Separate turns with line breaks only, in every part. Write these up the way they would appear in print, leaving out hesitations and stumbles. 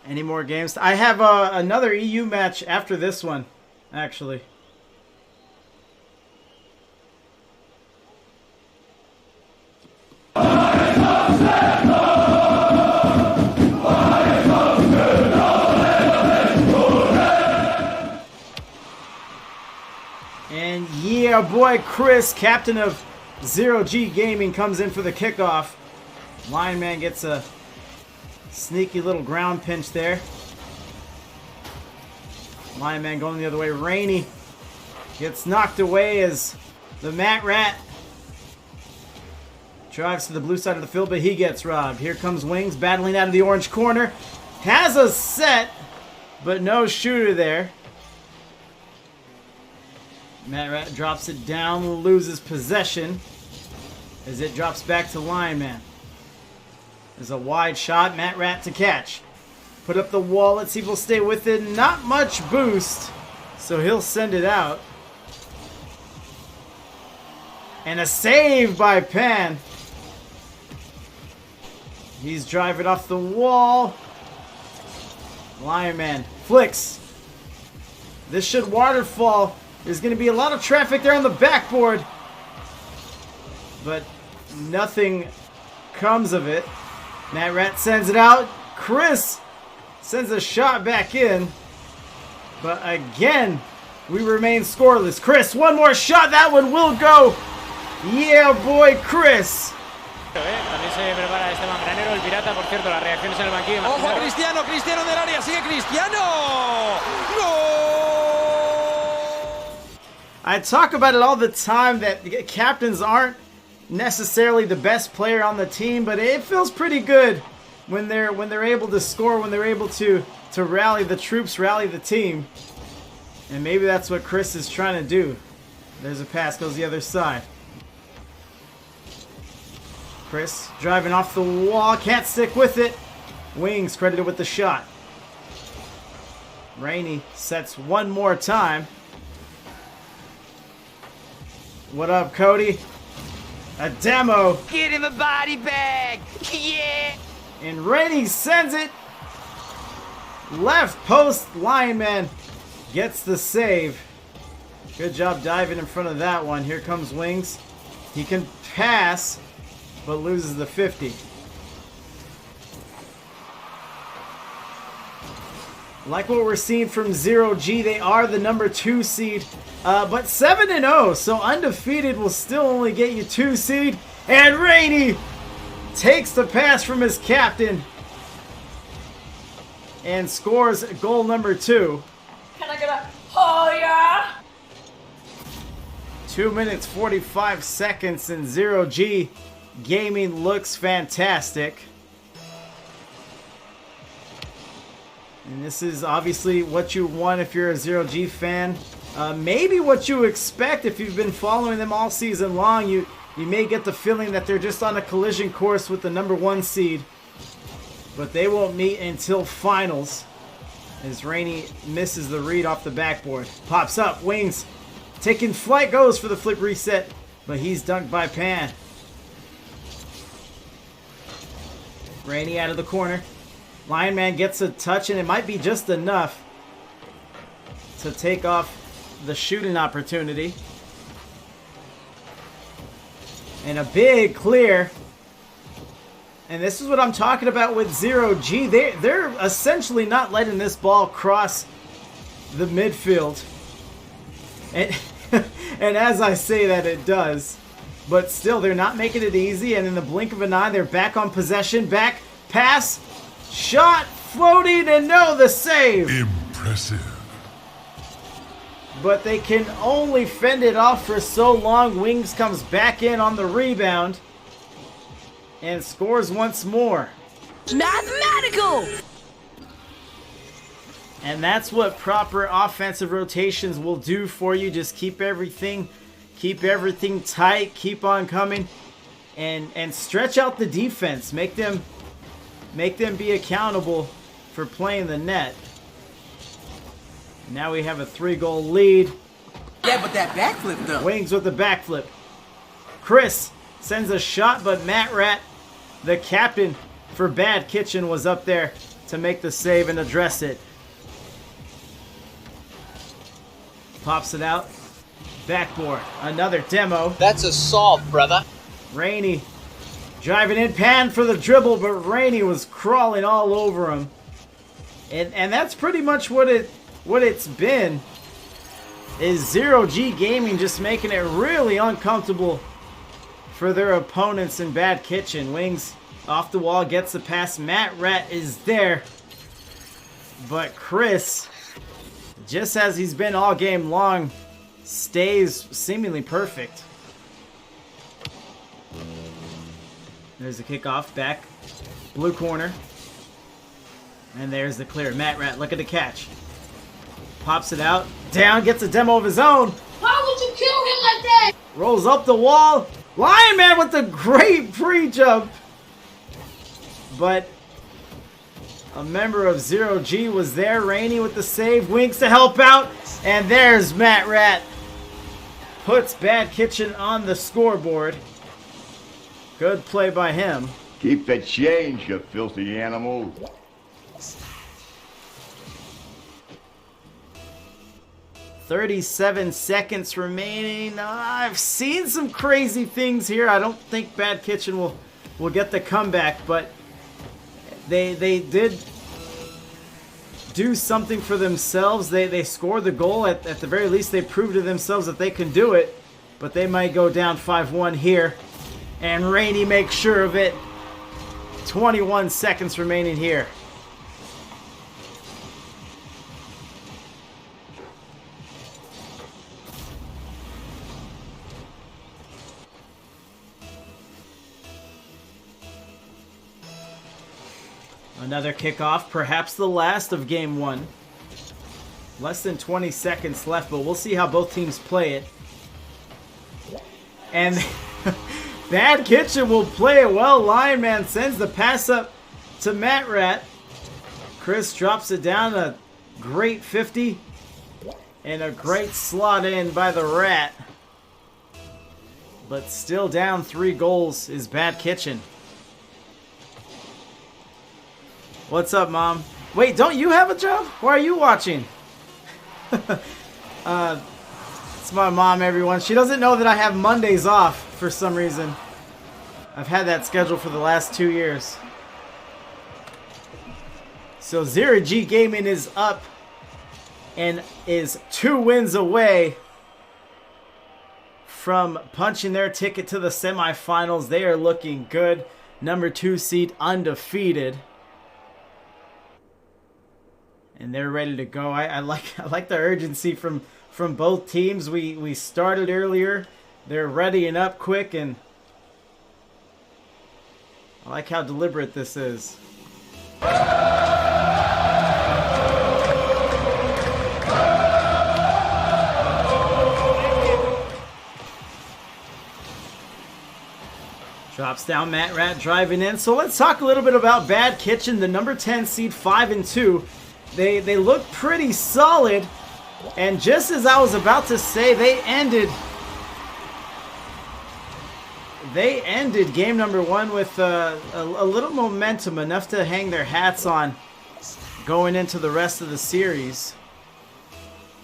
Any more games? I have another EU match after this one, actually. And yeah, boy, Chris, captain of Zero G Gaming, comes in for the kickoff. Lion Man gets a sneaky little ground pinch there. Lion Man going the other way. Rainy gets knocked away as the Mat Rat drives to the blue side of the field, but he gets robbed. Here comes Wings battling out of the orange corner. Has a set, but no shooter there. Mat Rat drops it down, loses possession as it drops back to Lion Man. There's a wide shot, Mat Rat to catch. Put up the wall, let's see if he'll stay with it. Not much boost, so he'll send it out. And a save by Pan. He's driving off the wall. Lion Man flicks. This should waterfall. There's going to be a lot of traffic there on the backboard. But nothing comes of it. Mat Rat sends it out. Chris sends a shot back in. But again, we remain scoreless. Chris, one more shot. That one will go. Yeah, boy, Chris.
También se prepara Esteban Granero, el pirata, por cierto, las reacciones en el banquillo.
¡Ojo, Cristiano! ¡Cristiano del área! ¡Sigue Cristiano! ¡Gol!
I talk about it all the time that captains aren't necessarily the best player on the team, but it feels pretty good when they're able to score, when they're able to rally the troops, rally the team. And maybe that's what Chris is trying to do. There's a pass, goes the other side. Chris driving off the wall, can't stick with it. Wings credited with the shot. Rainy sets one more time. What up, Cody? A demo.
Get him a body bag! Yeah!
And Rainy sends it. Left post, Lion Man gets the save. Good job diving in front of that one. Here comes Wings. He can pass, but loses the 50. Like what we're seeing from Zero G, they are the number 2 seed, but 7-0, so undefeated will still only get you 2 seed. And Rainy takes the pass from his captain and scores goal number 2.
Can I get a oh yeah?
2 minutes 45 seconds, and Zero G Gaming looks fantastic. And this is obviously what you want if you're a Zero G fan. Maybe what you expect if you've been following them all season long. You may get the feeling that they're just on a collision course with the number 1 seed. But they won't meet until finals. As Rainy misses the read off the backboard. Pops up, Wings. Taking flight, goes for the flip reset. But he's dunked by Pan. Rainy out of the corner. Lion Man gets a touch, and it might be just enough to take off the shooting opportunity. And a big clear. And this is what I'm talking about with Zero G. They're essentially not letting this ball cross the midfield. And, and as I say that, it does. But still, they're not making it easy. And in the blink of an eye, they're back on possession. Back, pass. Shot, floating, and no, the save.
Impressive.
But they can only fend it off for so long. Wings comes back in on the rebound and scores once more.
Mathematical!
And that's what proper offensive rotations will do for you. Just keep everything tight, keep on coming, and stretch out the defense. Make them be accountable for playing the net. Now we have a 3-goal lead.
Yeah, but that backflip though.
Wings with the backflip. Chris sends a shot, but Mat Rat, the captain for Bad Kitchen, was up there to make the save and address it. Pops it out. Backboard. Another demo.
That's a solve, brother.
Rainey driving in, pan for the dribble, but Rainey was crawling all over him. And that's pretty much what it's been. Is Zero G Gaming just making it really uncomfortable for their opponents in Bad Kitchen. Wings off the wall, gets the pass. Matt Rat is there. But Chris, just as he's been all game long, stays seemingly perfect. There's the kickoff, back, blue corner. And there's the clear. Matt Rat, look at the catch. Pops it out, down, gets a demo of his own.
Why would you kill him like that?
Rolls up the wall. Lion Man with the great pre-jump. But a member of Zero G was there. Rainey with the save. Winks to help out. And there's Matt Rat. Puts Bad Kitchen on the scoreboard. Good play by him.
Keep the change, you filthy animal.
"37 seconds remaining. I've seen some crazy things here. I don't think Bad Kitchen will get the comeback, but they did do something for themselves. They scored the goal. At the very least, they proved to themselves that they can do it, but they might go down 5-1 here. And Rainey makes sure of it. 21 seconds remaining here. Another kickoff, perhaps the last of game one. Less than 20 seconds left, but we'll see how both teams play it. And Bad Kitchen will play it well. Lion Man sends the pass up to Matt Rat. Chris drops it down, a great 50. And a great slot in by the Rat. But still down 3 goals is Bad Kitchen. What's up, Mom? Wait, don't you have a job? Why are you watching? It's my mom, everyone. She doesn't know that I have Mondays off for some reason. I've had that schedule for the last 2 years. So Zero G Gaming is up and is 2 wins away from punching their ticket to the semifinals. They are looking good. Number 2 seed, undefeated. And they're ready to go. I like the urgency from both teams. We started earlier. They're readying up quick, and I like how deliberate this is. Drops down, Matt Rat driving in. So let's talk a little bit about Bad Kitchen, the number 10 seed, 5-2. They look pretty solid, and just as I was about to say, they ended game number 1 with a little momentum, enough to hang their hats on going into the rest of the series.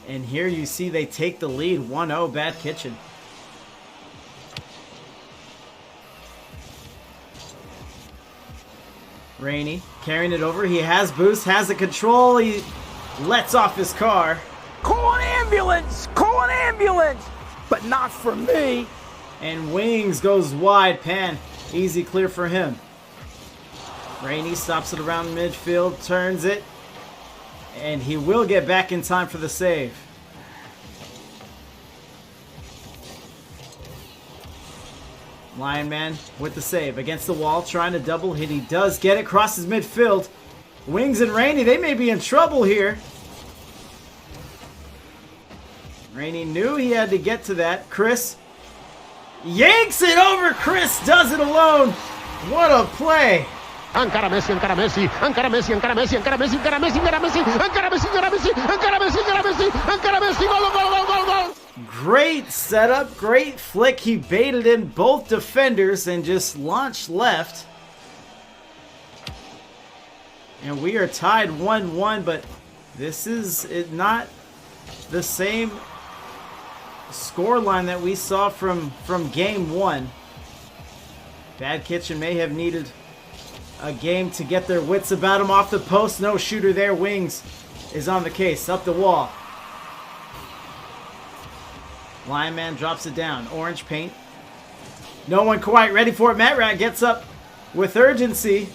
And here you see they take the lead, 1-0 Bad Kitchen. Rainey carrying it over. He has boost, has the control. He lets off his car.
Call an ambulance! Call an ambulance! But not for me!
And Wings goes wide. Pan. Easy clear for him. Rainey stops it around midfield, turns it. And he will get back in time for the save. Lion Man with the save against the wall, trying to double hit. He does get it, crosses midfield. Wings and Rainey, they may be in trouble here. Rainey knew he had to get to that. Chris yanks it over. Chris does it alone. What a play.
Encara Messi, encara Messi, encara Messi, encara Messi, encara Messi, encara Messi, encara Messi, encara Messi, encara Messi, encara Messi, encara Messi, encara Messi, gol, gol, gol, gol, gol.
Great setup, great flick. He baited in both defenders and just launched left. And we are tied 1-1, but this is not the same scoreline that we saw from game 1. Bad Kitchen may have needed a game to get their wits about him. Off the post, no shooter there. Wings is on the case, up the wall. Lion Man drops it down. Orange paint. No one quite ready for it. Matt Rat gets up with urgency.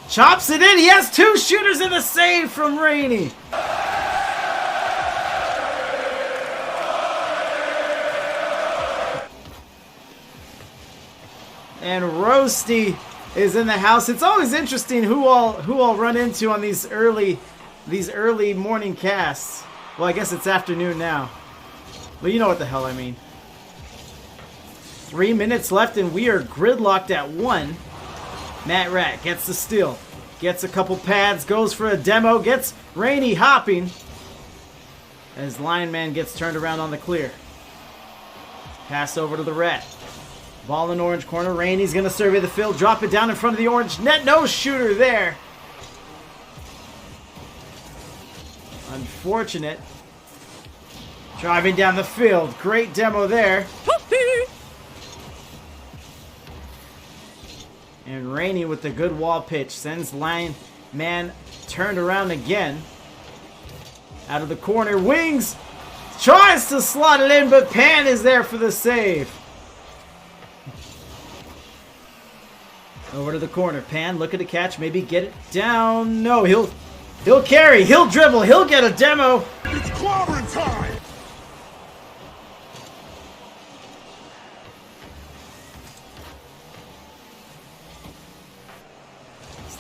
Chops it in. He has 2 shooters and a save from Rainey. And Roasty is in the house. It's always interesting who all run into on these early morning casts. Well, I guess it's afternoon now. Well, you know what the hell I mean. 3 minutes left and we are gridlocked at 1. Matt Rat gets the steal. Gets a couple pads, goes for a demo, gets Rainey hopping. As Lion Man gets turned around on the clear. Pass over to the Rat. Ball in orange corner. Rainey's going to survey the field. Drop it down in front of the orange net. No shooter there. Unfortunate. Driving down the field. Great demo there. And Rainey with the good wall pitch. Sends Lion Man turned around again. Out of the corner. Wings tries to slot it in, but Pan is there for the save. Over to the corner. Pan looking to catch. Maybe get it down. No, he'll carry. He'll dribble. He'll get a demo.
It's clobbering time!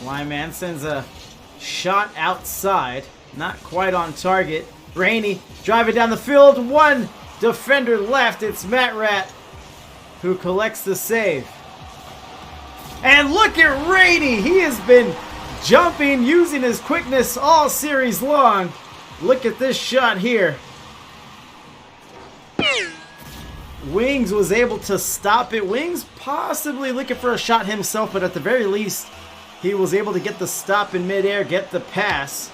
Lion Man sends a shot outside. Not quite on target. Rainey driving down the field. 1 defender left. It's Matt Rat who collects the save. And look at Rainey. He has been jumping, using his quickness all series long. Look at this shot here. Wings was able to stop it. Wings possibly looking for a shot himself, but at the very least, he was able to get the stop in midair, get the pass.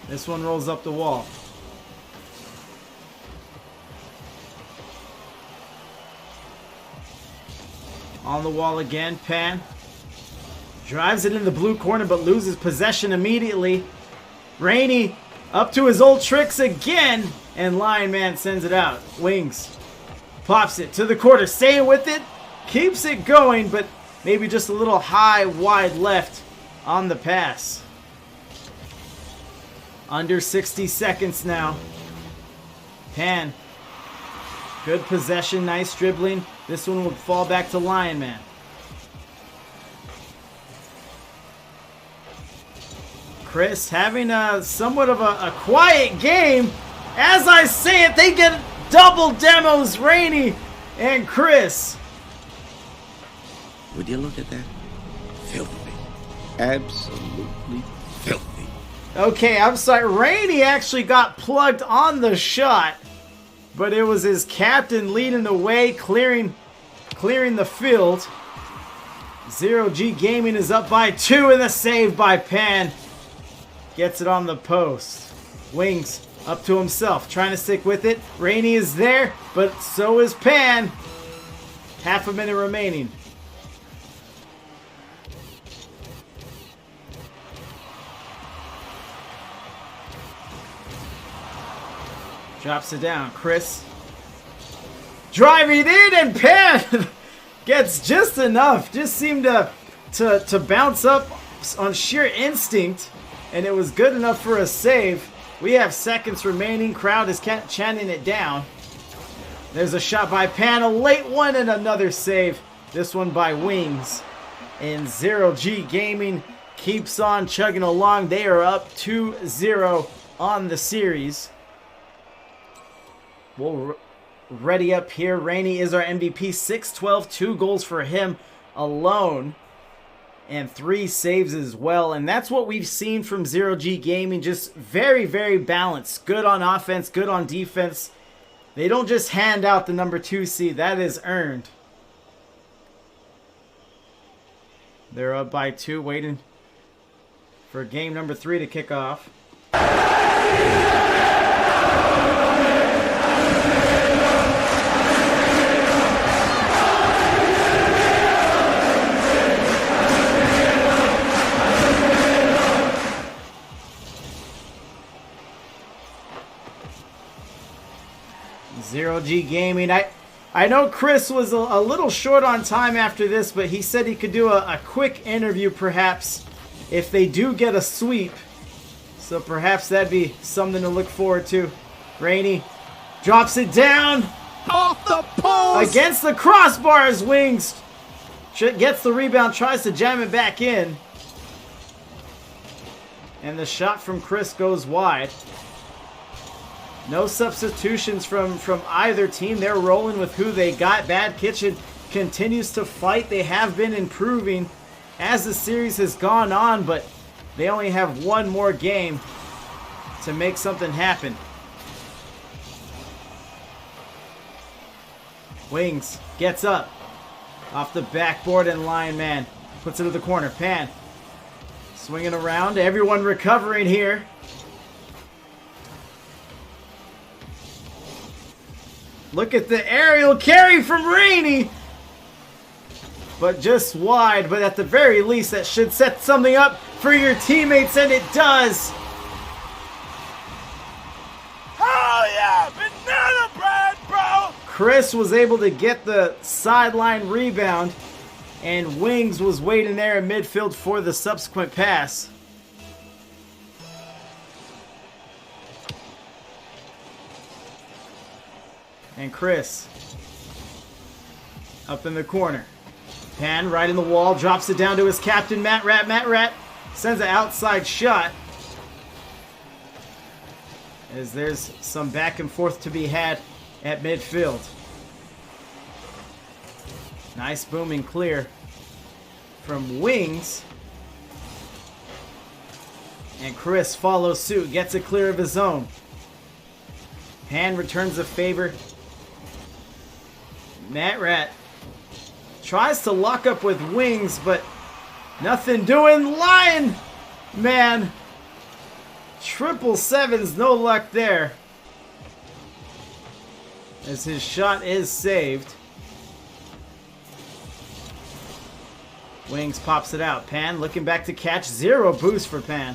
This one rolls up the wall. On the wall again, Pan. Drives it in the blue corner but loses possession immediately. Rainey up to his old tricks again. And Lion Man sends it out. Wings pops it to the quarter. Staying with it. Keeps it going, but maybe just a little high, wide left on the pass. Under 60 seconds now. Pan. Good possession, nice dribbling. This one would fall back to Lion Man. Chris having somewhat of a quiet game. As I say it, they get double demos, Rainey and Chris.
Would you look at that? Filthy. Absolutely filthy.
Okay, I'm sorry. Rainey actually got plugged on the shot, but it was his captain leading the way, clearing the field. Zero G Gaming is up by 2 and the save by Pan. Gets it on the post. Wings up to himself, trying to stick with it. Rainey is there, but so is Pan. Half a minute remaining. Drops it down. Chris driving in, and Pan gets just enough. Just seemed to bounce up on sheer instinct, and it was good enough for a save. We have seconds remaining. Crowd is chanting it down. There's a shot by Pan, a late one, and another save. This one by Wings. And Zero G Gaming keeps on chugging along. They are up 2-0 on the series. We'll ready up here. Rainey is our MVP. 6-12, 2 goals for him alone. and 3 saves as well. And that's what we've seen from Zero G Gaming. Just very, very balanced. Good on offense, good on defense. They don't just hand out the number 2 seed. That is earned. They're up by 2, waiting for game number 3 to kick off. Zero G Gaming. I know Chris was a little short on time after this, but he said he could do a quick interview perhaps if they do get a sweep. So perhaps that'd be something to look forward to. Rainey drops it down.
Off the post!
Against the crossbars. Wings gets the rebound, tries to jam it back in. And the shot from Chris goes wide. No substitutions from either team. They're rolling with who they got. Bad Kitchen continues to fight. They have been improving as the series has gone on, but they only have one more game to make something happen. Wings gets up off the backboard, and Lion Man puts it to the corner. Pan swinging around. Everyone recovering here. Look at the aerial carry from Rainey. But just wide. But at the very least, that should set something up for your teammates, and it does.
Oh yeah, banana bread, bro!
Chris was able to get the sideline rebound, and Wings was waiting there in midfield for the subsequent pass. And Chris up in the corner. Pan right in the wall, drops it down to his captain, Matt Rat. Matt Rat sends an outside shot. As there's some back and forth to be had at midfield. Nice booming clear from Wings. And Chris follows suit, gets it clear of his own. Pan returns the favor. Matt Rat tries to lock up with Wings, but nothing doing. Lion Man. 777's no luck there. As his shot is saved. Wings pops it out. Pan looking back to catch. 0 boost for Pan.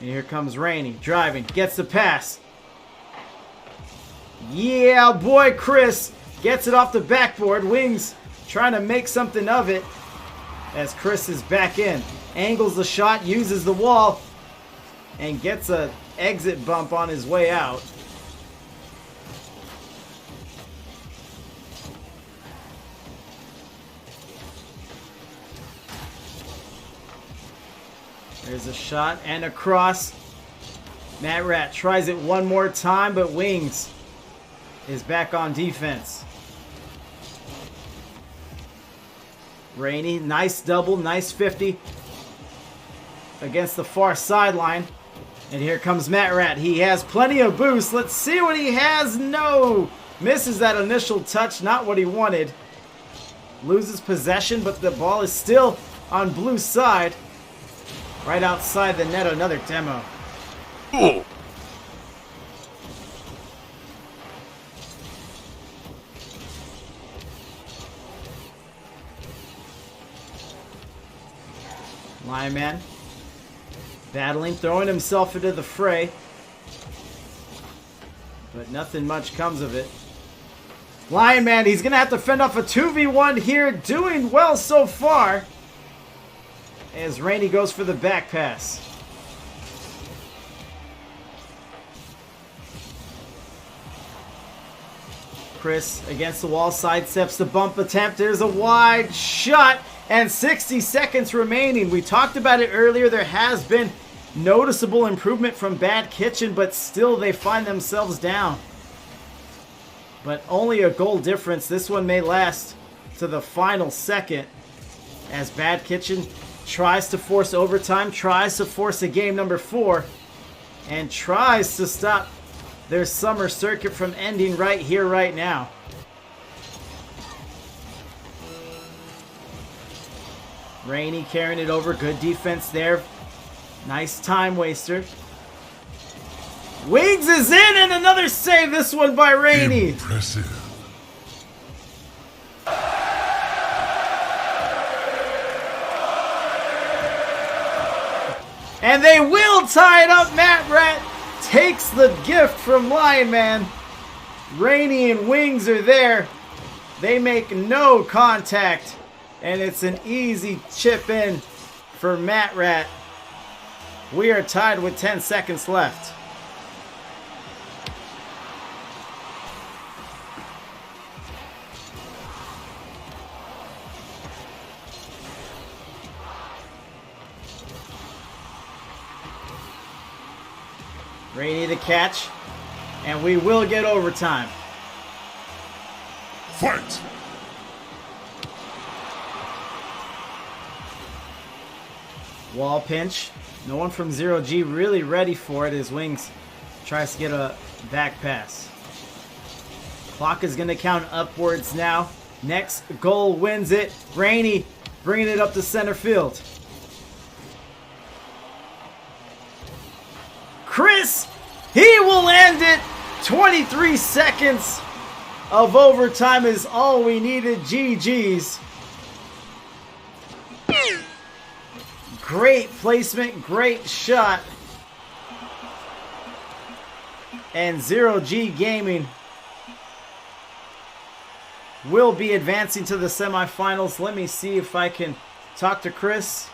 And here comes Rainey. Driving. Gets the pass. Yeah, boy, Chris gets it off the backboard. Wings trying to make something of it as Chris is back in. Angles the shot, uses the wall, and gets an exit bump on his way out. There's a shot and a cross. Matt Rat tries it one more time, but Wings is back on defense. Rainey, nice double, nice 50 against the far sideline. And here comes Matt Rat. He has plenty of boost. Let's see what he has. No! Misses that initial touch, not what he wanted. Loses possession, but the ball is still on blue side. Right outside the net, another demo.
Ooh.
Lion Man battling, throwing himself into the fray. But nothing much comes of it. Lion Man, he's going to have to fend off a 2v1 here. Doing well so far. As Rainey goes for the back pass. Chris against the wall, sidesteps the bump attempt. There's a wide shot. And 60 seconds remaining. We talked about it earlier. There has been noticeable improvement from Bad Kitchen, but still they find themselves down. But only a goal difference. This one may last to the final second as Bad Kitchen tries to force overtime, tries to force a game number 4, and tries to stop their summer circuit from ending right here, right now. Rainey carrying it over. Good defense there. Nice time waster. Wings is in, and another save, this one by Rainey.
Impressive.
And they will tie it up. Matt Rat takes the gift from Lion Man. Rainey and Wings are there. They make no contact. And it's an easy chip in for Matt Rat. We are tied with 10 seconds left. Rainey the catch, and we will get overtime.
Fight!
Wall pinch. No one from 0G really ready for it as Wings tries to get a back pass. Clock is going to count upwards now. Next goal wins it. Rainey bringing it up to center field. Chris, he will end it. 23 seconds of overtime is all we needed. GG's. Great placement, great shot. And 0G Gaming will be advancing to the semifinals. Let me see if I can talk to Chris.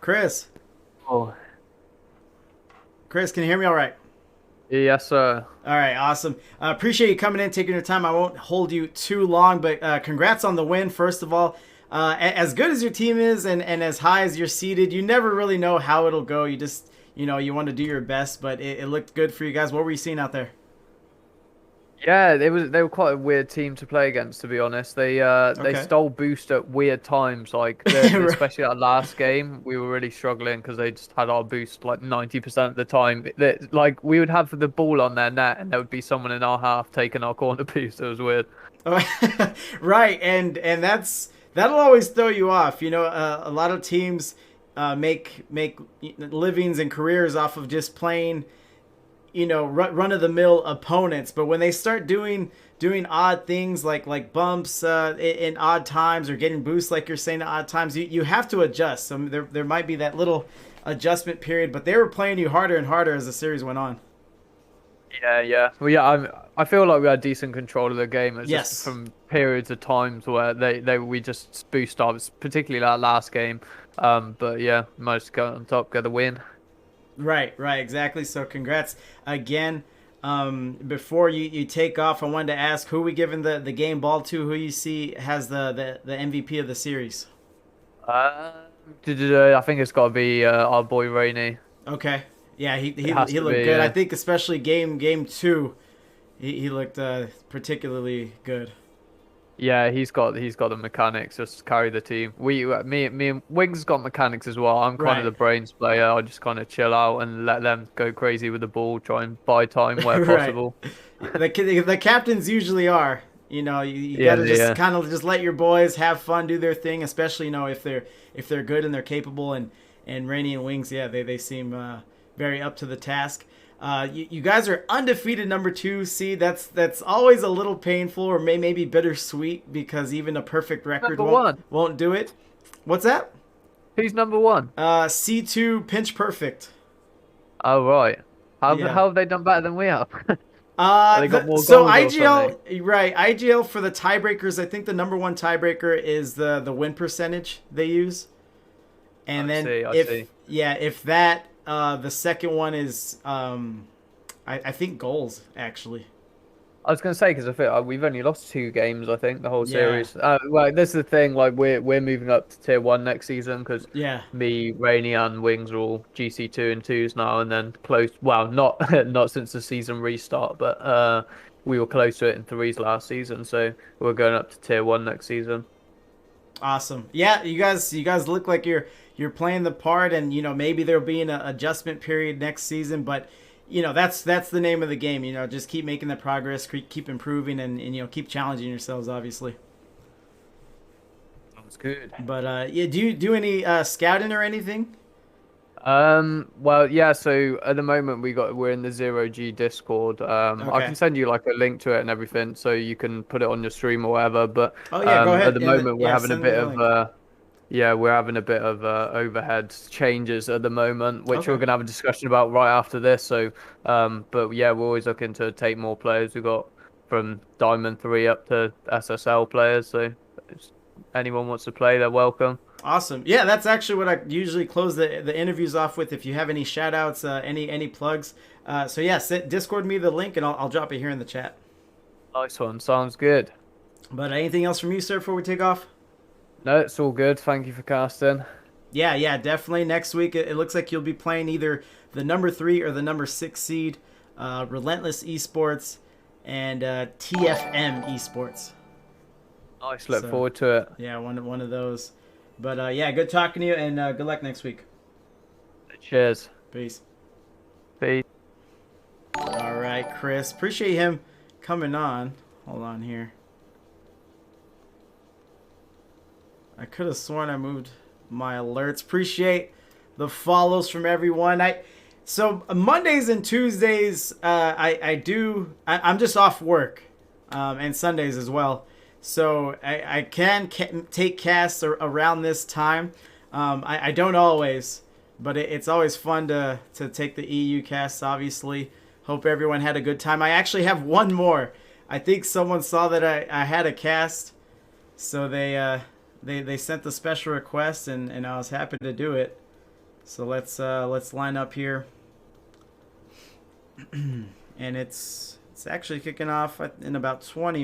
Chris.
Oh.
Chris, can you hear me all right?
Yes, sir.
All right, awesome. Appreciate you coming in, taking your time. I won't hold you too long, but congrats on the win, first of all. As good as your team is and as high as you're seeded, you never really know how it'll go. You just, you want to do your best, but it looked good for you guys. What were you seeing out there?
Yeah, they were quite a weird team to play against, to be honest. They stole boost at weird times, like especially that last game. We were really struggling because they just had our boost like 90% of the time. Like we would have the ball on their net, and there would be someone in our half taking our corner boost. It was weird.
Right, and that'll always throw you off. A lot of teams make livings and careers off of just playing run-of-the-mill opponents, but when they start doing odd things like bumps in odd times or getting boosts like you're saying at odd times, you have to adjust. So there might be that little adjustment period, but they were playing you harder and harder as the series went on.
Yeah. Well, yeah, I feel like we had decent control of the game. It's
yes.
Just from periods of times where we just boost up, particularly that last game. But yeah, most got on top, get the win.
Right, exactly. So congrats again. Before you take off, I wanted to ask who we giving the game ball to, who you see has the MVP of the series.
I think it's got to be our boy Rainey.
Okay. Yeah, he looked good. Yeah. I think especially game 2, he looked particularly good.
Yeah, he's got the mechanics just to carry the team. Me and Wings got mechanics as well. I'm kind of the brains player. I just kind of chill out and let them go crazy with the ball, try and buy time where possible.
The captains usually are. You gotta just kind of just let your boys have fun, do their thing, especially if they're good and they're capable. And Rainey and Wings, yeah, they seem very up to the task. You guys are undefeated number 2 seed. That's always a little painful or maybe bittersweet because even a perfect record won't do it. What's that?
Who's number 1?
C2 pinch perfect.
Oh right. How have they done better than we have?
They got more goals IGL, right? IGL for the tiebreakers. I think the number 1 tiebreaker is the win percentage they use, and
I see.
if that. The second one is I think goals, actually.
I was going to say because I think we've only lost 2 games. I think the whole
Yeah.
series. Like this is the thing. Like we're moving up to tier 1 next season because
Yeah.
me, Rainy, and Wings are all GC 2 and 2s now, and then close. Well, not not since the season restart, but we were close to it in 3s last season. So we're going up to tier 1 next season.
Awesome. Yeah, you guys look like you're playing the part, and maybe there'll be an adjustment period next season, but that's the name of the game. Just keep making the progress, keep improving, and keep challenging yourselves, obviously.
Sounds good.
But yeah, do you do any scouting or anything?
Well, yeah. So at the moment we're in the 0G Discord. I
Okay.
can send you like a link to it and everything, so you can put it on your stream or whatever. But
Oh yeah, go ahead.
at the moment we're having a
send me
bit
the
of
link.
yeah, we're having a bit of overhead changes at the moment, which
Okay.
we're gonna have a discussion about right after this. So, but yeah, we're always looking to take more players. We've got from Diamond 3 up to SSL players. So, if anyone wants to play, they're welcome.
Awesome. Yeah, that's actually what I usually close the interviews off with. If you have any shout outs, any plugs. So yeah, Discord me the link and I'll drop it here in the chat.
Nice one. Sounds good.
But anything else from you, sir, before we take off?
No, it's all good. Thank you for casting.
Yeah, definitely. Next week, it looks like you'll be playing either the number 3 or the number 6 seed, Relentless Esports, and TFM Esports.
Nice. Look forward to it.
Yeah, one of those. But yeah, good talking to you, and good luck next week.
Cheers.
Peace.
Peace.
All right, Chris. Appreciate him coming on. Hold on here. I could have sworn I moved my alerts. Appreciate the follows from everyone. So Mondays and Tuesdays, I'm just off work, and Sundays as well. So I can take casts around this time. I don't always, but it's always fun to take the EU casts, obviously. Hope everyone had a good time. I actually have one more. I think someone saw that I had a cast, so they sent the special request, and I was happy to do it. So let's line up here. And it's actually kicking off in about 20